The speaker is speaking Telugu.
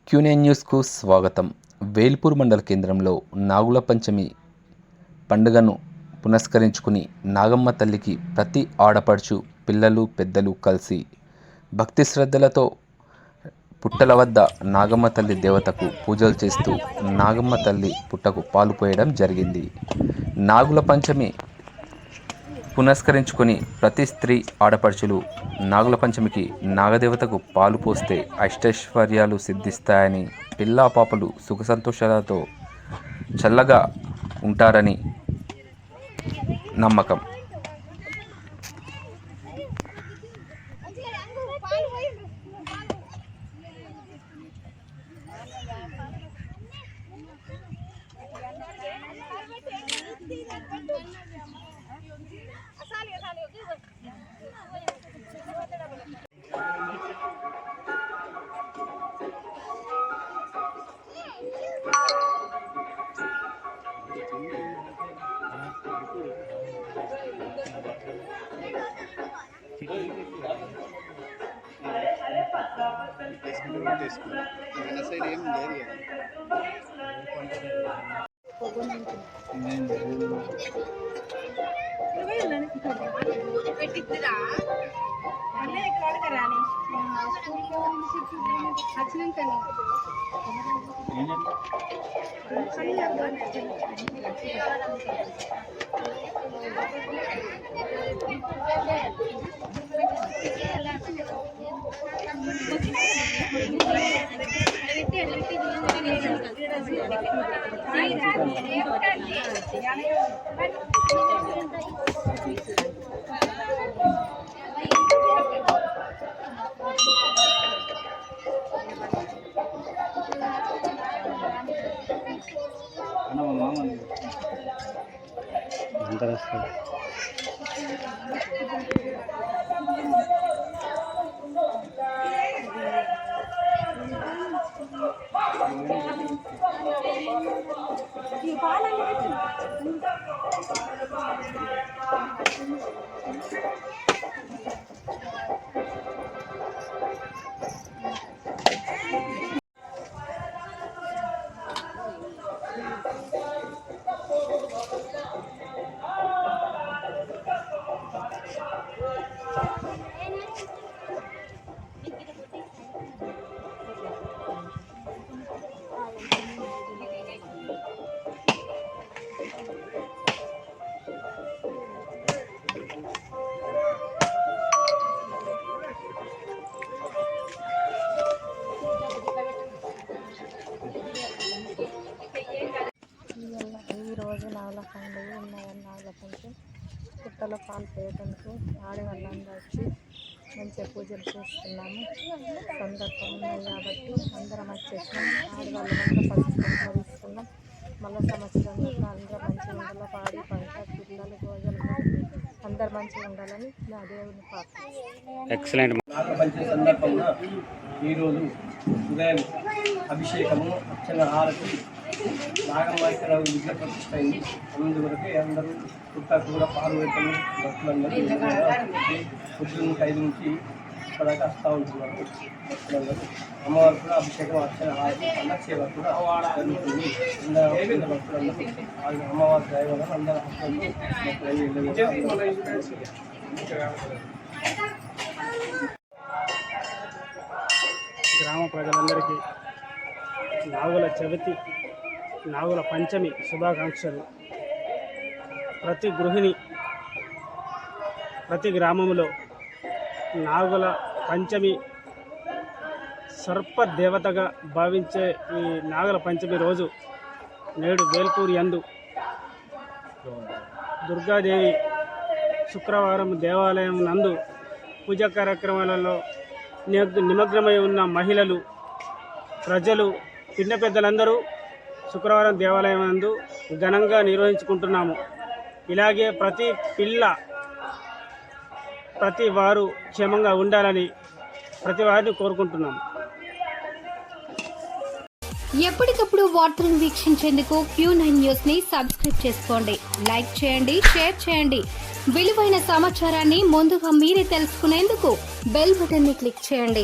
క్యూనైన్ న్యూస్కు స్వాగతం. వేల్పూర్ మండల కేంద్రంలో నాగుల పంచమి పండుగను పురస్కరించుకుని నాగమ్మ తల్లికి ప్రతి ఆడపడుచు, పిల్లలు, పెద్దలు కలిసి భక్తి శ్రద్ధలతో పుట్టల వద్ద నాగమ్మ తల్లి దేవతకు పూజలు చేస్తూ నాగమ్మ తల్లి పుట్టకు పాలు పోయడం జరిగింది. నాగుల పంచమి పునస్కరించుకొని ప్రతి స్త్రీ ఆడపడుచులు నాగుల పంచమికి నాగదేవతకు పాలు పోస్తే అష్టైశ్వర్యాలు సిద్ధిస్తాయని, పిల్లా పాపలు సుఖ సంతోషాలతో చల్లగా ఉంటారని నమ్మకం. ఈరోజు నాగుల పండుగ ఉన్నదని నాగుల పంచం పుట్టలో పాలు పోయడానికి ఆడవాళ్ళందరూ వచ్చి మంచిగా పూజలు చేస్తున్నాము. సందర్భం ఉన్నాయి కాబట్టి అందరం వచ్చేసాం. ఆడవాళ్ళంతా పసుపు తీసుకున్నాం. మళ్ళీ సంవత్సరం అందరూ మంచిగా ఉండాలి, పాడి పంట పిల్లలు భోజనం అందరు మంచిగా ఉండాలని నా దేవుని ప్రార్థన. ఎక్సలెంట్. నాగపంచమి సందర్భంగా ఈరోజు ఉదయం అభిషేకము, అర్చన, హారతి, నాగమ్మ ఇక్కడ విగ్రహ ప్రతిష్ట అయింది. అందువరకు అందరూ పుట్టకు కూడా పాలు పెట్టలు భక్తులందరూ పొద్దున్న 5 నుంచి ఇప్పటిదాకా వస్తూ ఉంటున్నారు. భక్తులందరూ అమ్మవారు కూడా అభిషేకం, అర్చన, హారతి, పండగ సేవ కూడా జరుగుతుంది. అందరూ భక్తులందరూ అమ్మవారి దయ వల్ల అందరూ గ్రామ ప్రజలందరికీ నాగుల చవితి, నాగుల పంచమి శుభాకాంక్షలు. ప్రతి గృహిణి, ప్రతి గ్రామంలో నాగుల పంచమి సర్ప దేవతగా భావించే ఈ నాగుల పంచమి రోజు నేడు వేల్పూర్ యందు దుర్గాదేవి శుక్రవారం దేవాలయం నందు పూజా కార్యక్రమాలలో నిమగ్నమై ఉన్న మహిళలు, ప్రజలు, చిన్న పెద్దలందరూ శుక్రవారం దేవాలయం నందు ఘనంగా నిర్వహించుకుంటున్నాము. ఇలాగే ప్రతి పిల్ల, ప్రతి వారు క్షేమంగా ఉండాలని ప్రతి వారిని కోరుకుంటున్నాము. ఎప్పటికప్పుడు వార్తలను వీక్షించేందుకు Q9 న్యూస్ ని సబ్స్క్రైబ్ చేసుకోండి, లైక్ చేయండి, షేర్ చేయండి. విలువైన సమాచారాన్ని ముందుగా మీరే తెలుసుకునేందుకు బెల్ బటన్ ని క్లిక్ చేయండి.